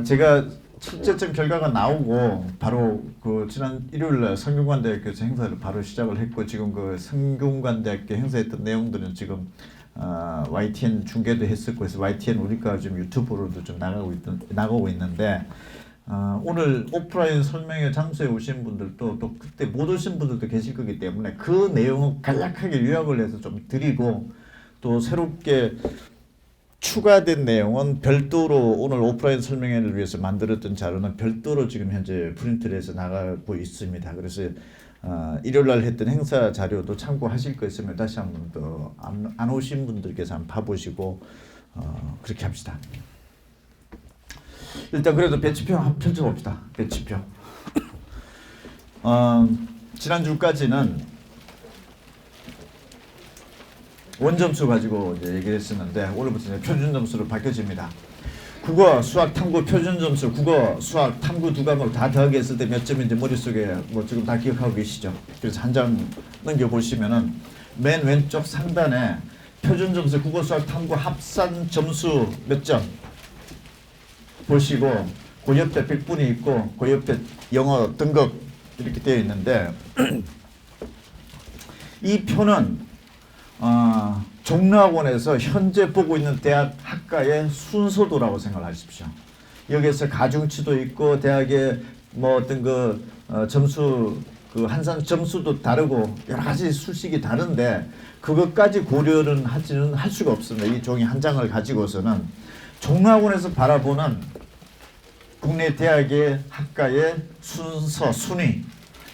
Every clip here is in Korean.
제가 실제점 결과가 나오고 바로 그 지난 일요일날 성균관대학교에서 행사를 바로 시작을 했고 지금 그 성균관대학교 행사했던 내용들은 지금 YTN 중계도 했었고 그래서 YTN 우리가 지금 유튜브로도 좀 나가고 있는데 오늘 오프라인 설명회 장소에 오신 분들도 또 그때 못 오신 분들도 계실 거기 때문에 그 내용을 간략하게 요약을 해서 좀 드리고 또 새롭게 추가된 내용은 별도로 오늘 오프라인 설명회를 위해서 만들었던 자료는 별도로 지금 현재 프린트를 해서 나가고 있습니다. 그래서 일요일날 했던 행사 자료도 참고하실 거 있으면 다시 한번 더 안 오신 분들께서 한번 봐보시고 그렇게 합시다. 일단 그래도 배치표 한번 펼쳐봅시다. 배치표. 지난주까지는 원점수 가지고 이제 얘기를 했었는데 오늘부터 이제 표준 점수로 바뀌어집니다. 국어, 수학, 탐구 표준 점수, 국어, 수학, 탐구 두 과목 다 더하기 했을 때 몇 점인지 머릿속에 뭐 지금 다 기억하고 계시죠? 그래서 한 장 넘겨보시면은 맨 왼쪽 상단에 표준 점수, 국어, 수학, 탐구 합산 점수 몇 점 보시고 그 옆에 백분이 있고 그 옆에 영어 등급 이렇게 되어 있는데 이 표는 종로학원에서 현재 보고 있는 대학 학과의 순서도라고 생각을 하십시오. 여기에서 가중치도 있고 대학의 뭐 어떤 그 점수 그 한산 점수도 다르고 여러 가지 수식이 다른데 그것까지 고려는 하지는 할 수가 없습니다. 이 종이 한 장을 가지고서는 종로학원에서 바라보는 국내 대학의 학과의 순서 순위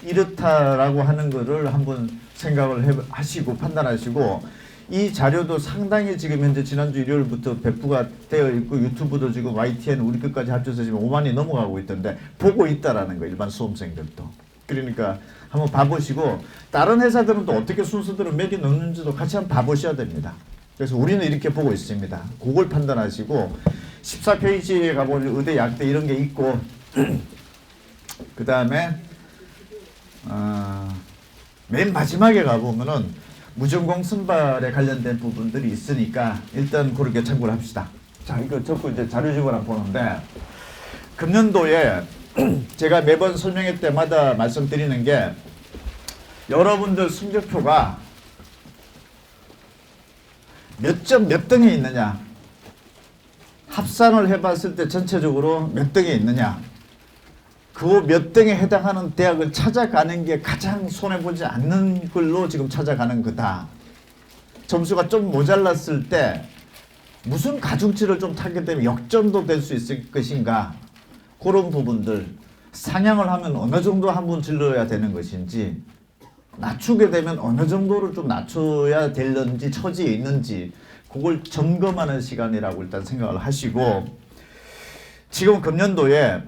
이렇다라고 하는 거를 한번 생각을 하시고 판단하시고 이 자료도 상당히 지금 현재 지난주 일요일부터 배포가 되어 있고 유튜브도 지금 YTN 우리 끝까지 합쳐서 지금 5만이 넘어가고 있던데 보고 있다라는 거 일반 수험생들도 그러니까 한번 봐보시고 다른 회사들은 또 어떻게 순서대로 매겨 넣는지도 같이 한번 봐보셔야 됩니다. 그래서 우리는 이렇게 보고 있습니다. 그걸 판단하시고 14페이지에 가보면 의대 약대 이런 게 있고 그 다음에 맨 마지막에 가보면은 무전공 선발에 관련된 부분들이 있으니까 일단 그렇게 참고를 합시다. 자, 이거 적고 이제 자료집을 한번 보는데 금년도에 제가 매번 설명회 때마다 말씀드리는 게 여러분들 성적표가 몇 점 몇 등에 있느냐 합산을 해봤을 때 전체적으로 몇 등에 있느냐 그 몇 등에 해당하는 대학을 찾아가는 게 가장 손해보지 않는 걸로 지금 찾아가는 거다. 점수가 좀 모자랐을 때 무슨 가중치를 좀 타게 되면 역전도 될 수 있을 것인가 그런 부분들 상향을 하면 어느 정도 한번 질러야 되는 것인지 낮추게 되면 어느 정도를 좀 낮춰야 되는지 처지에 있는지 그걸 점검하는 시간이라고 일단 생각을 하시고 지금 금년도에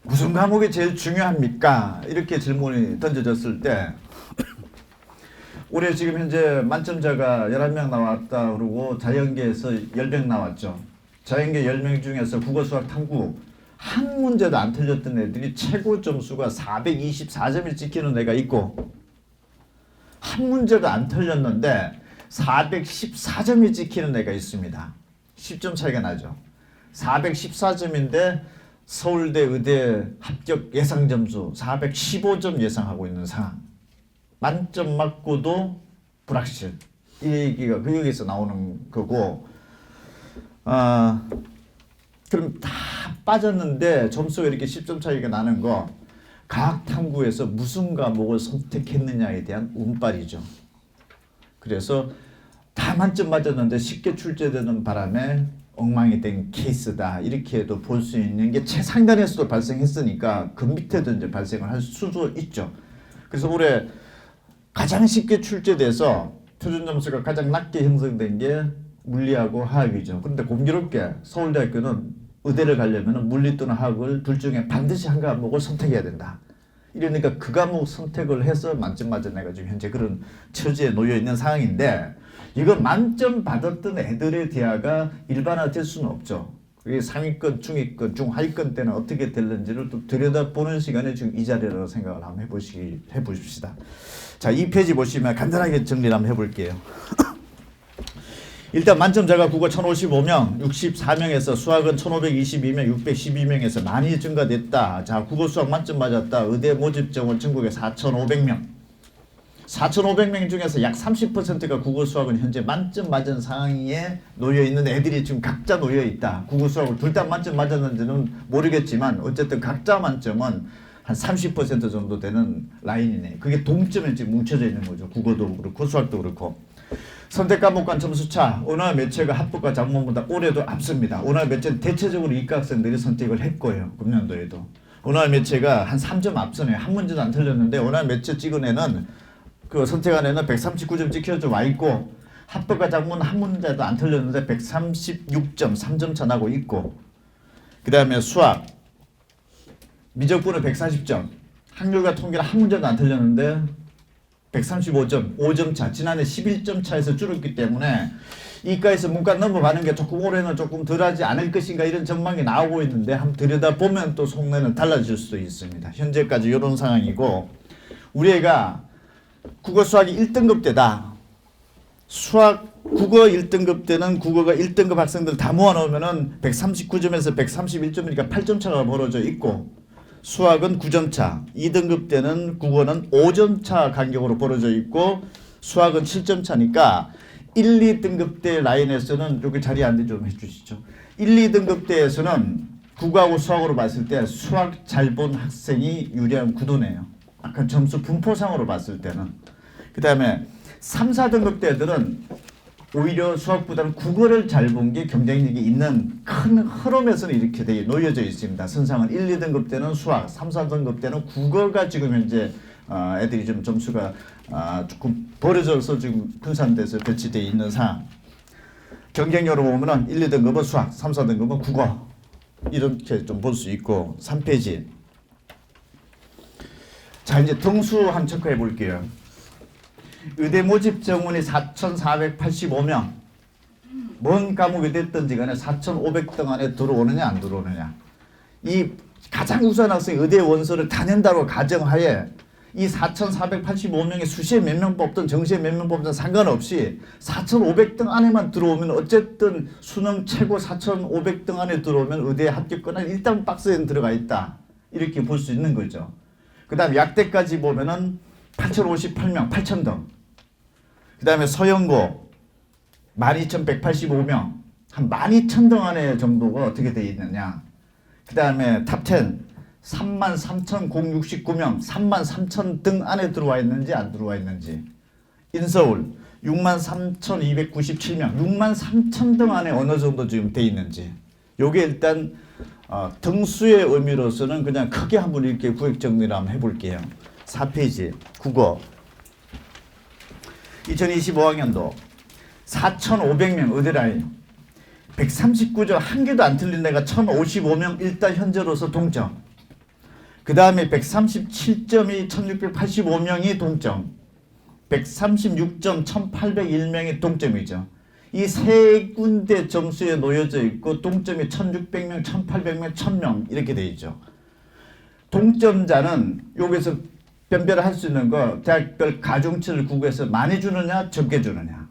무슨 과목이 제일 중요합니까? 이렇게 질문이 던져졌을 때 올해 지금 현재 만점자가 11명 나왔다 그러고 자연계에서 10명 나왔죠. 자연계 10명 중에서 국어, 수학, 탐구 한 문제도 안 틀렸던 애들이 최고 점수가 424점을 찍히는 애가 있고 한 문제도 안 틀렸는데 414점이 찍히는 애가 있습니다. 10점 차이가 나죠. 414점인데 서울대 의대 합격 예상 점수 415점 예상하고 있는 상황. 만점 맞고도 불확실. 이 얘기가 그 여기서 나오는 거고 그럼 다 빠졌는데 점수가 이렇게 10점 차이가 나는 거 과학 탐구에서 무슨 과목을 선택했느냐에 대한 운빨이죠. 그래서 다 만점 맞았는데 쉽게 출제되는 바람에 엉망이 된 케이스다. 이렇게도 볼 수 있는 게 최상단에서도 발생했으니까 그 밑에도 이제 발생을 할 수도 있죠. 그래서 올해 가장 쉽게 출제돼서 표준 점수가 가장 낮게 형성된 게 물리하고 화학이죠. 그런데 공교롭게 서울대학교는 의대를 가려면 물리 또는 화학을 둘 중에 반드시 한 과목을 선택해야 된다. 이러니까 그 과목 선택을 해서 만점 맞은 애가 지금 현재 그런 처지에 놓여 있는 상황인데 이거 만점 받았던 애들의 대화가 일반화될 수는 없죠. 그게 상위권, 중위권, 중하위권 때는 어떻게 될는지를 또 들여다보는 시간에 지금 이 자리라고 생각을 한번 해보십시다. 자, 이 페이지 보시면 간단하게 정리를 한번 해볼게요. 일단 만점자가 국어 1055명, 64명에서 수학은 1522명, 612명에서 많이 증가됐다. 자, 국어 수학 만점 맞았다. 의대 모집 정원 전국에 4500명. 4500명 중에서 약 30%가 국어 수학은 현재 만점 맞은 상황에 놓여 있는 애들이 지금 각자 놓여 있다. 국어 수학을 둘 다 만점 맞았는지는 모르겠지만 어쨌든 각자 만점은 한 30% 정도 되는 라인이네. 그게 동점에 지금 뭉쳐져 있는 거죠. 국어도 그렇고 수학도 그렇고. 선택 과목 간 점수차, 언어 매체가 합법과 작문보다 올해도 앞섭니다. 언어 매체는 대체적으로 이과 학생들이 선택을 했고요. 금년도에도. 언어 매체가 한 3점 앞서네요. 한 문제도 안 틀렸는데 언어 매체 찍은 애는 그 선택한 애는 139점 찍혀져 와 있고 합법과 작문 한 문제도 안 틀렸는데 136점 3점 차 나고 있고 그 다음에 수학 미적분은 140점 확률과 통계는 한 문제도 안 틀렸는데 135점 5점 차 지난해 11점 차에서 줄었기 때문에 이과에서 문과 넘어가는 게 조금 올해는 조금 덜하지 않을 것인가 이런 전망이 나오고 있는데 한번 들여다보면 또 속내는 달라질 수도 있습니다. 현재까지 이런 상황이고 우리 애가 국어 수학이 1등급 때다. 수학 국어 1등급 때는 국어가 1등급 학생들 다 모아놓으면은 139점에서 131점이니까 8점 차가 벌어져 있고 수학은 9점 차, 2등급 때는 국어는 5점 차 간격으로 벌어져 있고 수학은 7점 차니까 1, 2등급 때 라인에서는 여기 자리 안내 좀 해주시죠. 1, 2등급 때에서는 국어하고 수학으로 봤을 때 수학 잘 본 학생이 유리한 구도네요. 아까 점수 분포상으로 봤을 때는. 그 다음에 3, 4등급 때들은 오히려 수학보다는 국어를 잘 본 게 경쟁력이 있는 큰 흐름에서는 이렇게 되게 놓여져 있습니다. 선상은 1, 2등급 때는 수학, 3, 4등급 때는 국어가 지금 현재 애들이 좀 점수가 조금 벌어져서 지금 분산돼서 배치되어 있는 상황. 경쟁력으로 보면은 1, 2등급은 수학, 3, 4등급은 국어 이렇게 좀 볼 수 있고 3페이지. 자 이제 등수 한번 체크해 볼게요. 의대 모집 정원이 4,485명. 뭔 과목이 됐든지 간에 4,500등 안에 들어오느냐 안 들어오느냐. 이 가장 우수한 학생이 의대 원서를 다 낸다고 가정하에 이 4,485명의 수시에 몇 명 뽑든 정시에 몇 명 뽑든 상관없이 4,500등 안에만 들어오면 어쨌든 수능 최고 4,500등 안에 들어오면 의대에 합격권은 일단 박스에 들어가 있다. 이렇게 볼 수 있는 거죠. 그 다음에 약대까지 보면은 8,058명, 8,000등. 그 다음에 서영고 12,185명, 한 12,000등 안에 정도가 어떻게 되어 있느냐. 그 다음에 탑10 33,069명, 33,000등 안에 들어와 있는지 안 들어와 있는지. 인서울 63,297명, 63,000등 안에 어느 정도 지금 돼 있는지. 요게 일단 등수의 의미로서는 그냥 크게 한번 이렇게 구획 정리를 한번 해볼게요. 4페이지 국어 2025학년도 4,500명 의대라인 139점 한 개도 안 틀린 애가 1,055명 일단 현재로서 동점. 그 다음에 137점이 1,685명이 동점. 136점 1,801명이 동점이죠. 이 세 군데 점수에 놓여져 있고 동점이 1,600명, 1,800명, 1,000명 이렇게 돼 있죠. 동점자는 여기서 변별을 할 수 있는 거 대학별 가중치를 국어에서 많이 주느냐 적게 주느냐.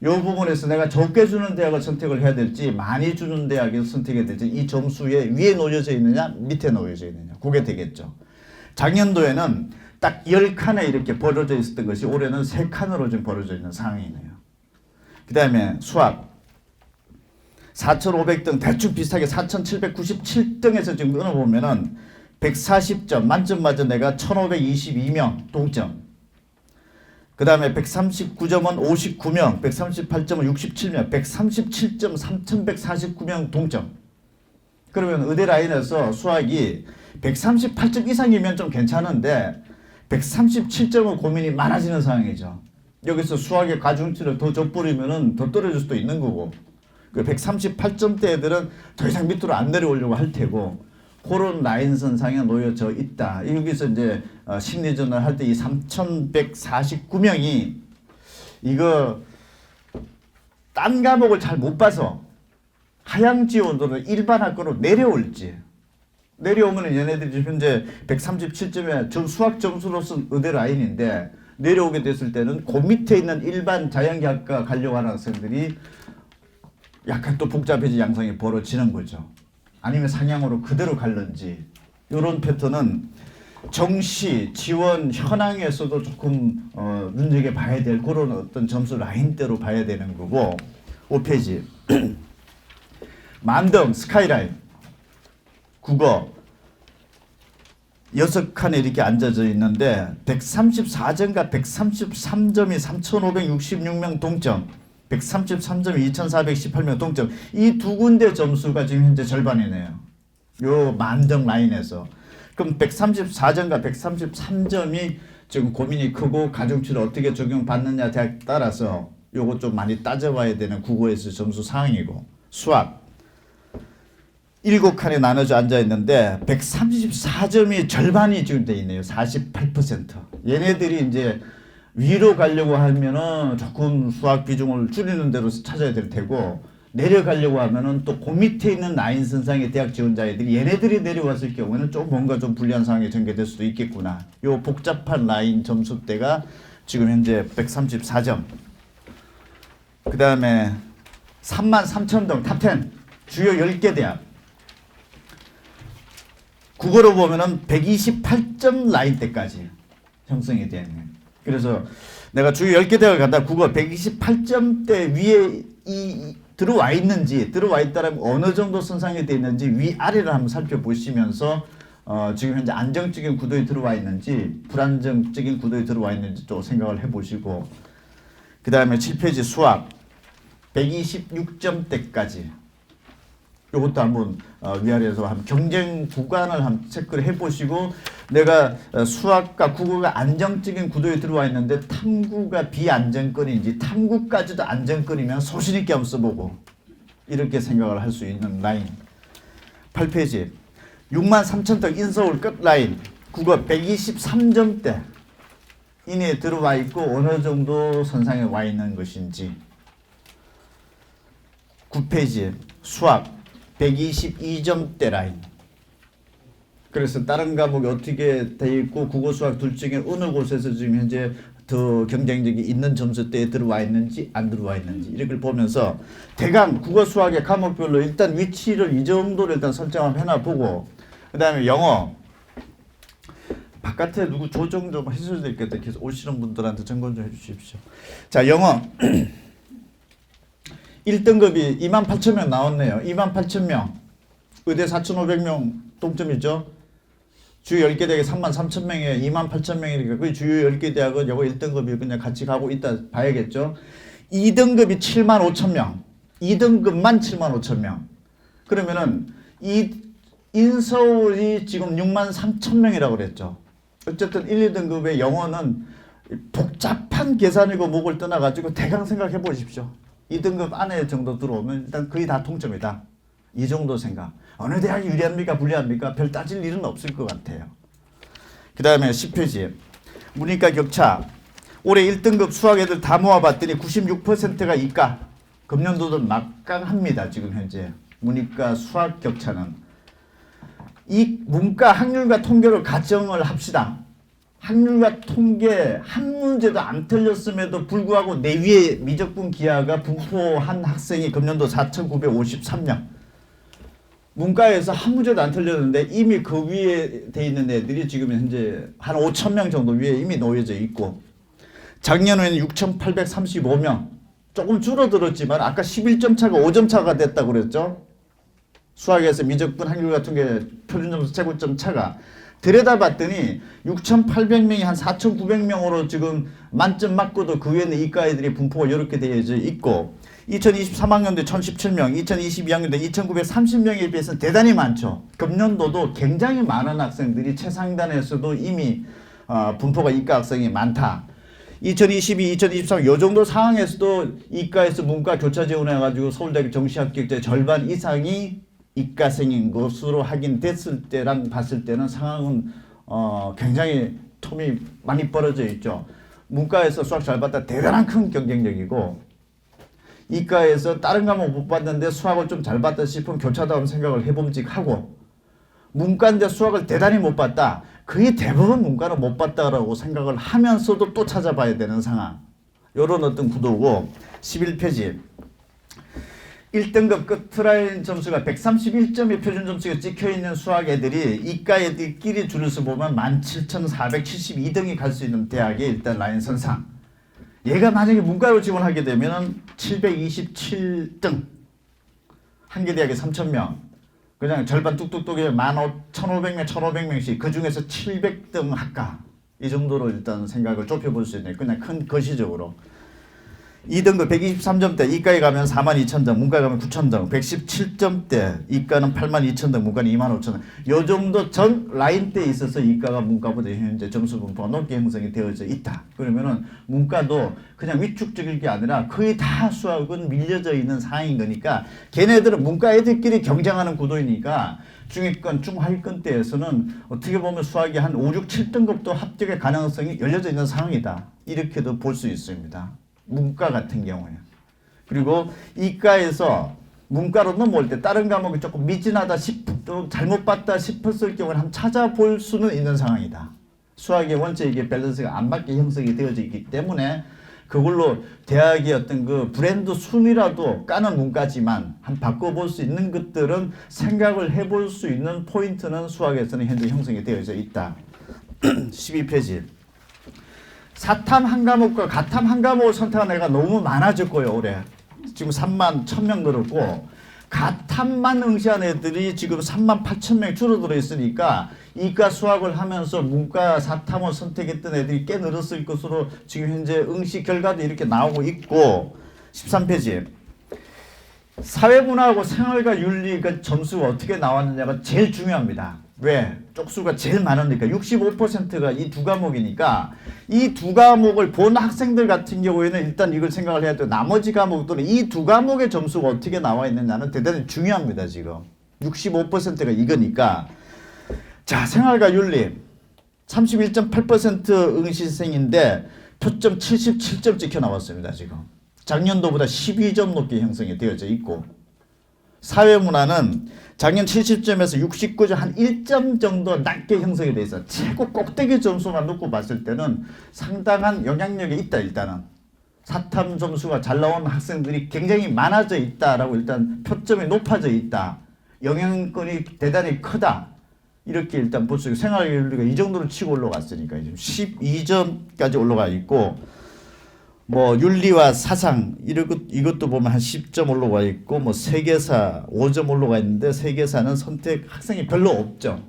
이 부분에서 내가 적게 주는 대학을 선택을 해야 될지 많이 주는 대학을 선택해야 될지 이 점수에 위에 놓여져 있느냐 밑에 놓여져 있느냐 그게 되겠죠. 작년도에는 딱 10칸에 이렇게 벌어져 있었던 것이 올해는 3칸으로 좀 벌어져 있는 상황이네요. 그 다음에 수학 4,500등 대충 비슷하게 4,797등에서 지금 끊어보면은 140점 만점 맞은 애가 1,522명 동점. 그 다음에 139점은 59명, 138점은 67명, 137점 3,149명 동점. 그러면 의대 라인에서 수학이 138점 이상이면 좀 괜찮은데 137점은 고민이 많아지는 상황이죠. 여기서 수학의 가중치를 더 져버리면 더 떨어질 수도 있는 거고 그 138점대 애들은 더 이상 밑으로 안 내려오려고 할 테고 그런 라인선상에 놓여져 있다. 여기서 이제 심리전을 할 때 이 3,149명이 이거 딴 과목을 잘 못 봐서 하향 지원으로 일반 학교로 내려올지 내려오면 얘네들이 현재 137점에 수학 점수로서 의대 라인인데 내려오게 됐을 때는 그 밑에 있는 일반 자연계학과 가려고 하는 학생들이 약간 또 복잡해진 양상이 벌어지는 거죠. 아니면 상향으로 그대로 갈는지 이런 패턴은 정시, 지원, 현황에서도 조금 눈여겨봐야 될 그런 어떤 점수 라인대로 봐야 되는 거고 5페이지 만등, 스카이라인, 국어 6칸에 이렇게 앉아져 있는데 134점과 133점이 3,566명 동점 133점이 2,418명 동점 이 두 군데 점수가 지금 현재 절반이네요. 요 만등 라인에서 그럼 134점과 133점이 지금 고민이 크고 가중치를 어떻게 적용받느냐에 따라서 요거 좀 많이 따져봐야 되는 국어에서 점수 상황이고 수학 7칸에 나눠져 앉아 있는데 134점이 절반이 지금 돼 있네요. 48%. 얘네들이 이제 위로 가려고 하면은 조금 수학 비중을 줄이는 대로 찾아야 될 테고 내려가려고 하면은 또 그 밑에 있는 라인 선상의 대학 지원자애들이 얘네들이 내려왔을 경우에는 좀 뭔가 좀 불리한 상황이 전개될 수도 있겠구나. 요 복잡한 라인 점수대가 지금 현재 134점. 그 다음에 33,000등 탑10 주요 10개 대학. 국어로 보면은 128점 라인대까지 형성이 되는 거예요. 그래서 내가 주요 10개 대학을 간다. 국어 128점대 위에 들어와 있는지 들어와 있다면 어느 정도 선상이 되어 있는지 위아래를 한번 살펴보시면서 지금 현재 안정적인 구도에 들어와 있는지 불안정적인 구도에 들어와 있는지 또 생각을 해보시고 그 다음에 7페이지 수학 126점대까지 이것도 한번 위아래에서 한번 경쟁 구간을 한번 체크를 해보시고 내가 수학과 국어가 안정적인 구도에 들어와 있는데 탐구가 비안정권인지 탐구까지도 안정권이면 소신 있게 한번 써보고 이렇게 생각을 할 수 있는 라인 8페이지 63,000등 인서울 끝 라인 국어 123점대 이내에 들어와 있고 어느 정도 선상에 와 있는 것인지 9페이지 수학 122점대 라인. 그래서 다른 과목이 어떻게 돼 있고 국어 수학 둘 중에 어느 곳에서 지금 현재 더 경쟁력이 있는 점수대에 들어와 있는지 안 들어와 있는지 이렇게 보면서 대강 국어 수학의 과목별로 일단 위치를 이 정도로 일단 설정을 해놔보고 그 다음에 영어 바깥에 누구 조정 좀 해줘야 되겠다. 계속 오시는 분들한테 점검 좀 해주십시오. 자 영어 1등급이 28,000명 나왔네요. 28,000명. 의대 4,500명 동점이죠. 주요 10개 대학에 33,000명에 28,000명이니까 그 주요 10개 대학은 요거 1등급이 그냥 같이 가고 있다 봐야겠죠. 2등급이 75,000명. 2등급만 75,000명. 그러면은 이 인서울이 지금 63,000명이라고 그랬죠. 어쨌든 1, 2등급의 영어는 복잡한 계산이고 목을 떠나가지고 대강 생각해 보십시오. 2등급 안에 정도 들어오면 일단 거의 다 통점이다. 이 정도 생각. 어느 대학이 유리합니까? 불리합니까? 별 따질 일은 없을 것 같아요. 그 다음에 10페이지. 문이과 격차. 올해 1등급 수학 애들 다 모아봤더니 96%가 이과. 금년도도 막강합니다. 지금 현재. 문이과 수학 격차는. 이 문과 학률과 통계를 가정을 합시다. 학률과 통계 한 문제도 안 틀렸음에도 불구하고 내 위에 미적분 기하가 분포한 학생이 금년도 4,953명. 문과에서 한 문제도 안 틀렸는데 이미 그 위에 돼 있는 애들이 지금 현재 한 5,000명 정도 위에 이미 놓여져 있고 작년에는 6,835명. 조금 줄어들었지만 아까 11점 차가 5점 차가 됐다고 그랬죠. 수학에서 미적분 학률과 통계 표준점수 최고점 차가 들여다봤더니 6,800명이 한 4,900명으로 지금 만점 맞고도 그 위에는 이과 애들이 분포가 이렇게 되어져 있고 2023학년도에 1,017명, 2022학년도에 2,930명에 비해서 대단히 많죠. 금년도도 굉장히 많은 학생들이 최상단에서도 이미 분포가 이과 학생이 많다. 2022, 2023 요 정도 상황에서도 이과에서 문과 교차 지원해가지고 서울대학교 정시합격자 절반 이상이 이과생인 것으로 확인됐을 때랑 봤을 때는 상황은 굉장히 텀이 많이 벌어져 있죠. 문과에서 수학 잘 봤다 대단한 큰 경쟁력이고 이과에서 다른 과목 못 봤는데 수학을 좀 잘 봤다 싶으면 교차다운 생각을 해봄직하고 문과인데 수학을 대단히 못 봤다. 거의 대부분 문과는 못 봤다라고 생각을 하면서도 또 찾아봐야 되는 상황. 이런 어떤 구도고 11페이지 1등급 끝라인 점수가 131점의 표준 점수가 찍혀있는 수학 애들이 이과 애들끼리 줄여서 보면 17,472등이 갈 수 있는 대학의 일단 라인 선상. 얘가 만약에 문과로 지원하게 되면 727등. 한 개 대학에 3,000명. 그냥 절반 뚝뚝뚝 1,500명, 1,500명씩 그 중에서 700등 학과. 이 정도로 일단 생각을 좁혀볼 수 있는 그냥 큰 거시적으로. 2등급 123점대 이과에 가면 42,000등, 문과에 가면 9,000등, 117점대 이과는 82,000등, 문과는 25,000등. 요 정도 전 라인대에 있어서 이과가 문과보다 현재 점수 분포가 높게 형성이 되어져 있다. 그러면은 문과도 그냥 위축적일 게 아니라 거의 다 수학은 밀려져 있는 상황인 거니까 걔네들은 문과 애들끼리 경쟁하는 구도이니까 중위권, 중하위권 때에서는 어떻게 보면 수학이 한 5, 6, 7등급도 합격의 가능성이 열려져 있는 상황이다. 이렇게도 볼 수 있습니다. 문과 같은 경우에. 그리고 이과에서 문과로 넘어올 때 다른 과목이 조금 미진하다 또 잘못 봤다 싶었을 경우는 한번 찾아볼 수는 있는 상황이다. 수학의 원체 이게 밸런스가 안 맞게 형성이 되어져 있기 때문에 그걸로 대학의 어떤 그 브랜드 순위라도 까는 문과지만 한 바꿔볼 수 있는 것들은 생각을 해볼 수 있는 포인트는 수학에서는 현재 형성이 되어져 있다. 12페이지. 사탐 한 과목과 가탐 한 과목을 선택한 애가 너무 많아졌고요, 올해. 지금 3만 1,000명 늘었고, 가탐만 응시한 애들이 지금 3만 8,000명 줄어들어 있으니까 이과 수학을 하면서 문과 사탐을 선택했던 애들이 꽤 늘었을 것으로 지금 현재 응시 결과도 이렇게 나오고 있고, 13페이지. 사회문화하고 생활과 윤리 그 점수가 어떻게 나왔느냐가 제일 중요합니다. 왜? 쪽수가 제일 많으니까 65%가 이 두 과목이니까 이 두 과목을 본 학생들 같은 경우에는 일단 이걸 생각을 해야 돼요. 나머지 과목들은 이 두 과목의 점수가 어떻게 나와 있느냐는 대단히 중요합니다. 지금 65%가 이거니까. 자, 생활과 윤리 31.8% 응시생인데 표점 77점 찍혀 나왔습니다. 지금 작년도보다 12점 높게 형성이 되어져 있고, 사회문화는 작년 70점에서 69점 한 1점 정도 낮게 형성이 돼 있어. 최고 꼭대기 점수만 놓고 봤을 때는 상당한 영향력이 있다. 일단은 사탐 점수가 잘 나온 학생들이 굉장히 많아져 있다라고 일단 표점이 높아져 있다. 영향권이 대단히 크다. 이렇게 일단 볼 수 있고, 생활윤리가 이 정도로 치고 올라갔으니까 지금 12점까지 올라가 있고, 뭐 윤리와 사상 이것도 보면 한 10점 올라가 있고, 뭐 세계사 5점 올라가 있는데 세계사는 선택 학생이 별로 없죠.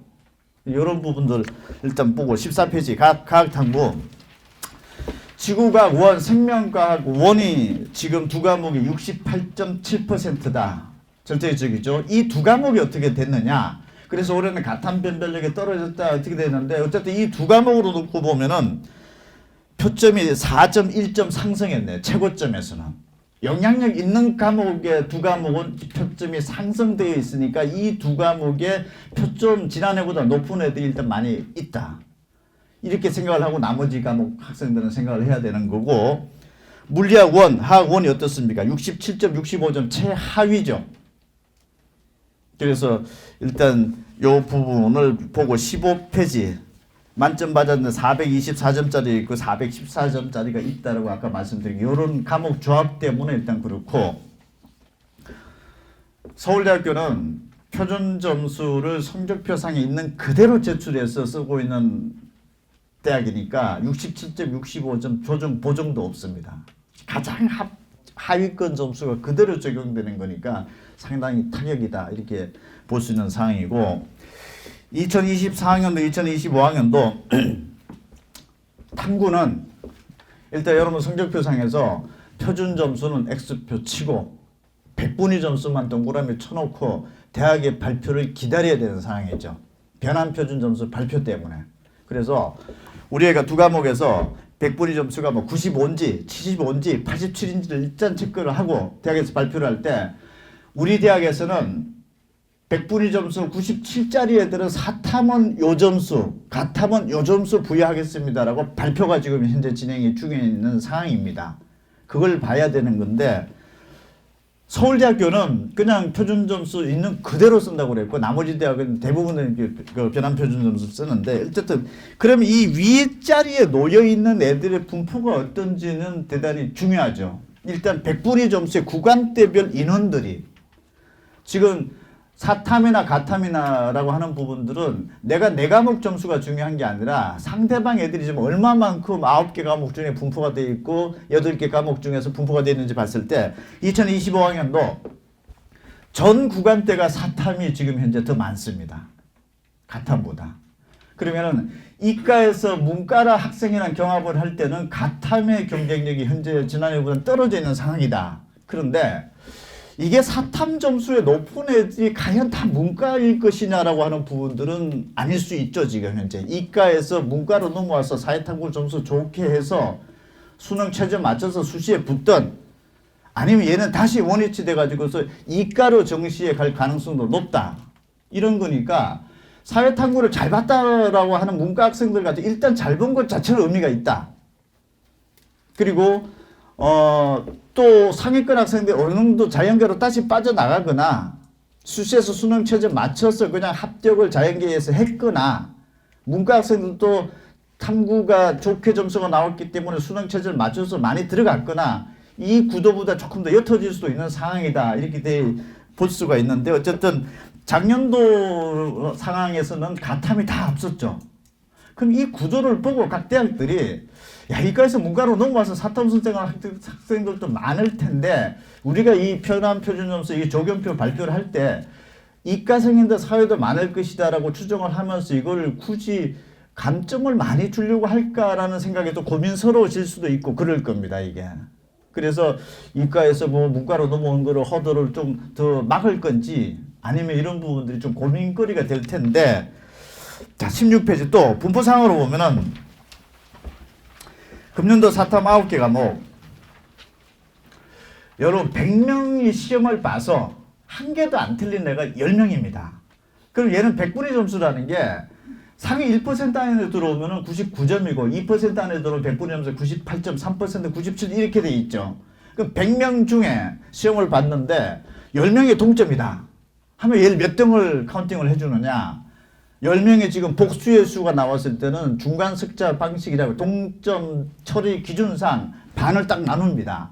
이런 부분들 일단 보고 14페이지 과학탐구 지구과학 원, 생명과학 원이 지금 두 과목이 68.7%다. 절대적이죠. 이 두 과목이 어떻게 됐느냐? 그래서 올해는 가탐 변별력이 떨어졌다 어떻게 되는데, 어쨌든 이 두 과목으로 놓고 보면은 표점이 4.1점 상승했네. 최고점에서는. 영향력 있는 과목의 두 과목은 표점이 상승되어 있으니까 이 두 과목의 표점 지난해보다 높은 애들이 일단 많이 있다. 이렇게 생각을 하고 나머지 과목 학생들은 생각을 해야 되는 거고, 물리학 원, 화학 원이 어떻습니까? 67점, 65점 최하위죠. 그래서 일단 요 부분을 보고 15페이지 만점 받았는데 424점짜리 있고 414점짜리가 있다라고 아까 말씀드린 이런 과목 조합 때문에 일단 그렇고, 서울대학교는 표준 점수를 성적표상에 있는 그대로 제출해서 쓰고 있는 대학이니까 67점, 65점 조정 보정도 없습니다. 가장 하위권 점수가 그대로 적용되는 거니까 상당히 타격이다 이렇게 볼 수 있는 상황이고, 2024학년도 2025학년도 탐구는 일단 여러분 성적표상에서 표준 점수는 X표 치고 백분위 점수만 동그라미 쳐놓고 대학의 발표를 기다려야 되는 상황이죠. 변환 표준 점수 발표 때문에. 그래서 우리 애가 두 과목에서 백분위 점수가 뭐 95인지 75인지 87인지를 일단 체크를 하고 대학에서 발표를 할 때, 우리 대학에서는 백분위 점수 97짜리 애들은 사탐은 요 점수, 가탐은 요 점수 부여하겠습니다라고 발표가 지금 현재 진행이 중에 있는 상황입니다. 그걸 봐야 되는 건데, 서울대학교는 그냥 표준 점수 있는 그대로 쓴다고 그랬고 나머지 대학은 대부분은 그 변환 표준 점수 쓰는데 어쨌든 그럼 이 윗자리에 놓여 있는 애들의 분포가 어떤지는 대단히 중요하죠. 일단 백분위 점수의 구간대별 인원들이 지금 사탐이나 가탐이나라고 하는 부분들은 내가 내 과목 점수가 중요한 게 아니라 상대방 애들이 지금 얼마만큼 9개 과목 중에 분포가 되어 있고 8개 과목 중에서 분포가 되어 있는지 봤을 때 2025학년도 전 구간대가 사탐이 지금 현재 더 많습니다. 가탐보다. 그러면은 이과에서 문과라 학생이랑 경합을 할 때는 가탐의 경쟁력이 현재 지난해보다 떨어져 있는 상황이다. 그런데 이게 사탐 점수의 높은 애들이 과연 다 문과일 것이냐라고 하는 부분들은 아닐 수 있죠. 지금 현재 이과에서 문과로 넘어와서 사회탐구 점수 좋게 해서 수능 최저 맞춰서 수시에 붙든 아니면 얘는 다시 원위치 돼가지고서 이과로 정시에 갈 가능성도 높다. 이런 거니까 사회탐구를 잘 봤다라고 하는 문과 학생들 같은 일단 잘 본 것 자체로 의미가 있다. 그리고 또 상위권 학생들 어느 정도 자연계로 다시 빠져나가거나 수시에서 수능 최저 맞춰서 그냥 합격을 자연계에서 했거나 문과 학생들도 탐구가 좋게 점수가 나왔기 때문에 수능 최저를 맞춰서 많이 들어갔거나 이 구도보다 조금 더 옅어질 수도 있는 상황이다. 이렇게 볼 수가 있는데 어쨌든 작년도 상황에서는 가탐이 다 없었죠. 그럼 이 구조를 보고 각 대학들이 야, 이과에서 문과로 넘어와서 사탐 선택한 학생들도 많을 텐데 우리가 이 변환 표준 점수 이 조경표 발표를 할 때 이과생인데 사회도 많을 것이다라고 추정을 하면서 이걸 굳이 감점을 많이 주려고 할까라는 생각이 또 고민스러워질 수도 있고 그럴 겁니다, 이게. 그래서 이과에서 뭐 문과로 넘어온 거를 허들을 좀 더 막을 건지 아니면 이런 부분들이 좀 고민거리가 될 텐데 자, 16페이지 또 분포상으로 보면은 금년도 사탐 9개 과목 여러분 100명이 시험을 봐서 한 개도 안 틀린 애가 10명입니다. 그럼 얘는 백분위 점수라는 게 상위 1% 안에 들어오면 99점이고 2% 안에 들어오면 백분위 점수 98.3%, 97 이렇게 돼 있죠. 그럼 100명 중에 시험을 봤는데 10명이 동점이다. 하면 얘를 몇 등을 카운팅을 해주느냐. 10명의 지금 복수의 수가 나왔을 때는 중간 석자 방식이라고 동점 처리 기준상 반을 딱 나눕니다.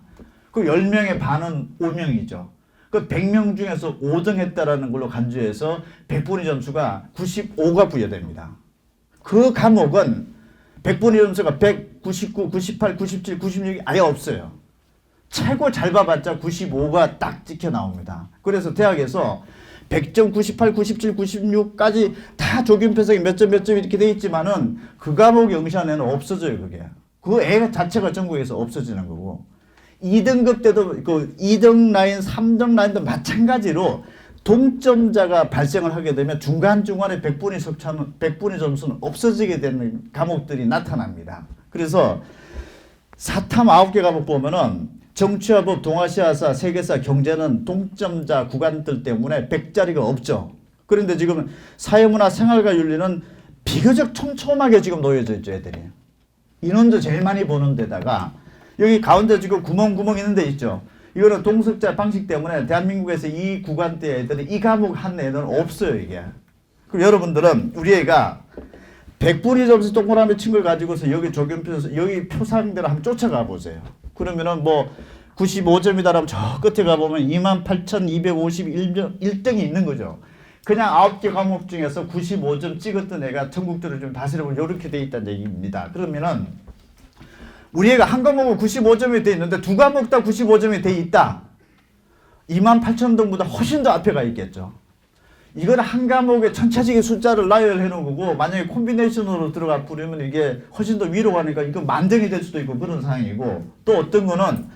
그 10명의 반은 5명이죠. 그 100명 중에서 5등 했다라는 걸로 간주해서 백분위 점수가 95가 부여됩니다. 그 과목은 백분위 점수가 100, 99, 98, 97, 96이 아예 없어요. 최고 잘 봐봤자 95가 딱 찍혀 나옵니다. 그래서 대학에서 100점, 98, 97, 96까지 다 조균표석이 몇 점 이렇게 돼 있지만은 그 과목 영시한 애는 없어져요, 그게. 그 애 자체가 전국에서 없어지는 거고. 2등급 때도 그 2등 라인, 3등 라인도 마찬가지로 동점자가 발생을 하게 되면 중간중간에 백분위 점수는 없어지게 되는 과목들이 나타납니다. 그래서 사탐 9개 과목 보면은 정치화법, 동아시아사, 세계사, 경제는 동점자 구간들 때문에 100자리가 없죠. 그런데 지금 사회문화, 생활과 윤리는 비교적 촘촘하게 지금 놓여져 있죠, 애들이. 인원도 제일 많이 보는 데다가 여기 가운데 지금 구멍 있는 데 있죠. 이거는 동석자 방식 때문에 대한민국에서 이 구간대 애들이 이 과목 한 애들은 없어요, 이게. 그럼 여러분들은 우리 애가 백분위 점수 동그라미 친 걸 가지고서 여기 조경표, 여기 표상대로 한번 쫓아가 보세요. 그러면은 뭐 95점이다라면 저 끝에 가보면 28,251점 1등이 있는 거죠. 그냥 9개 과목 중에서 95점 찍었던 애가 전국대로 좀 다스려보면 이렇게 돼 있다는 얘기입니다. 그러면은 우리 애가 한 과목은 95점이 돼 있는데 두 과목 다 95점이 돼 있다. 28,000등보다 훨씬 더 앞에 가 있겠죠. 이건 한 과목에 전체적인 숫자를 나열해 놓은 거고 만약에 콤비네이션으로 들어가 부르면 이게 훨씬 더 위로 가니까 이거 만등이 될 수도 있고 그런 상황이고 또 어떤 거는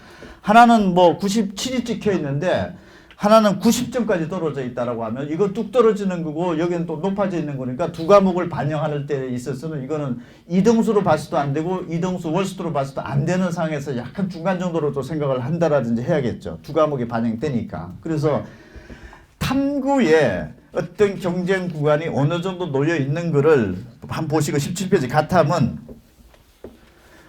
하나는 뭐 97이 찍혀 있는데 하나는 90점까지 떨어져 있다라고 하면 이거 뚝 떨어지는 거고 여기는 또 높아져 있는 거니까 두 과목을 반영하는 때 있어서는 이거는 이등수로 봐서도 안 되고 이등수 월수로 봐서도 안 되는 상황에서 약간 중간 정도로 또 생각을 한다라든지 해야겠죠. 두 과목이 반영되니까. 그래서 탐구에 어떤 경쟁 구간이 어느 정도 놓여 있는 거를 한번 보시고 17페이지 가탐은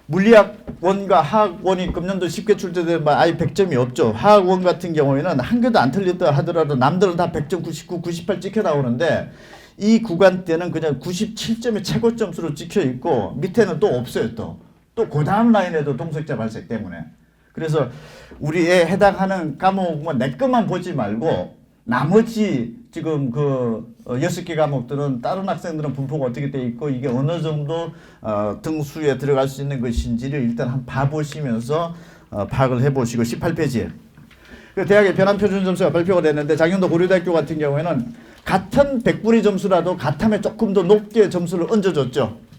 물리학 화학원과 화학원이 금년도 쉽게 출제되면 아예 100점이 없죠. 화학원 같은 경우에는 한 개도 안 틀렸다 하더라도 남들은 다 100점, 99, 98 찍혀 나오는데 이 구간 때는 그냥 97점의 최고 점수로 찍혀 있고 밑에는 또 없어요. 또 그 다음 라인에도 동석자 발생 때문에. 그래서 우리에 해당하는 과목은 내 것만 보지 말고 나머지 지금 그 6개 과목들은 다른 학생들은 분포가 어떻게 돼 있고 이게 어느 정도 등수에 들어갈 수 있는 것인지를 일단 한번 봐보시면서 파악을 해보시고 18페이지에 그 대학의 변환표준 점수가 발표가 됐는데 작년도 고려대학교 같은 경우에는 같은 100분위 점수라도 가탐에 조금 더 높게 점수를 얹어줬죠.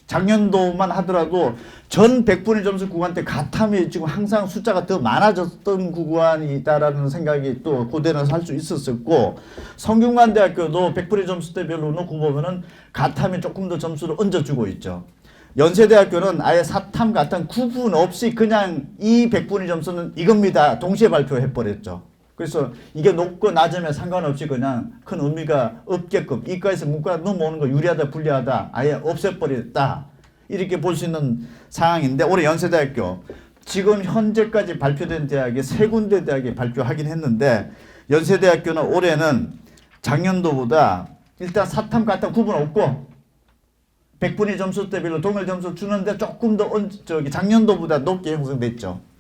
작년도만 하더라도 전 100분위 점수 구간 때 가탐이 지금 항상 숫자가 더 많아졌던 구간이 있다라는 생각이 또 고대는 할 수 있었었고 성균관대학교도 100분위 점수대별로 놓고 보면은 가탐이 조금 더 점수를 얹어주고 있죠. 연세대학교는 아예 사탐 가탐 구분 없이 그냥 이 100분위 점수는 이겁니다. 동시에 발표해버렸죠. 그래서 이게 높고 낮으면 상관없이 그냥 큰 의미가 없게끔 이과에서 문과 넘어오는 거 유리하다 불리하다 아예 없애버렸다 이렇게 볼 수 있는 상황인데 올해 연세대학교 지금 현재까지 발표된 대학이 3군데 대학이 발표하긴 했는데 연세대학교는 올해는 작년도보다 일단 사탐 가탐 구분 없고 100분위 점수 대별로 동일 점수 주는데 조금 더 작년도보다 높게 형성됐죠.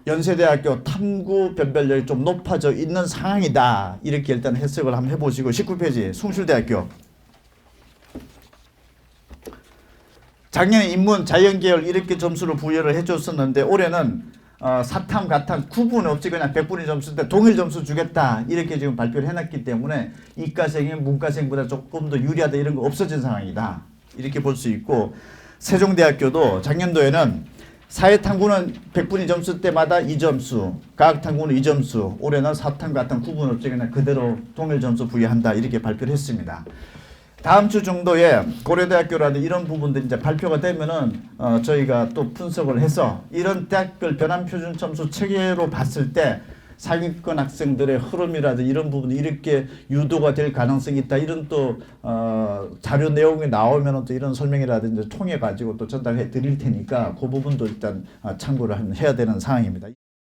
연세대학교 탐구 변별력이 좀 높아져 있는 상황이다. 이렇게 일단 해석을 한번 해보시고 19페이지 숭실대학교 작년에 인문 자연계열 이렇게 점수를 부여를 해줬었는데 올해는 사탐 가탐 구분 없이 그냥 100분위 점수인데 동일 점수 주겠다 이렇게 지금 발표를 해놨기 때문에 이과생이 문과생보다 조금 더 유리하다 이런 거 없어진 상황이다. 이렇게 볼 수 있고 세종대학교도 작년도에는 사회탐구는 100분위 점수 때마다 2점수, 과학탐구는 2점수, 올해는 사탐, 가탐 구분 없이 그냥 그대로 동일 점수 부여한다 이렇게 발표를 했습니다. 다음 주 정도에 고려대학교라든지 이런 부분들이 이제 발표가 되면은 저희가 또 분석을 해서 이런 대학별 변환표준 점수 체계로 봤을 때 상위권 학생들의 흐름이라든지 이런 부분이 이렇게 유도가 될 가능성이 있다. 이런 또 자료 내용이 나오면 또 이런 설명이라든지 통해 가지고 또 전달해 드릴 테니까 그 부분도 일단 참고를 해야 되는 상황입니다.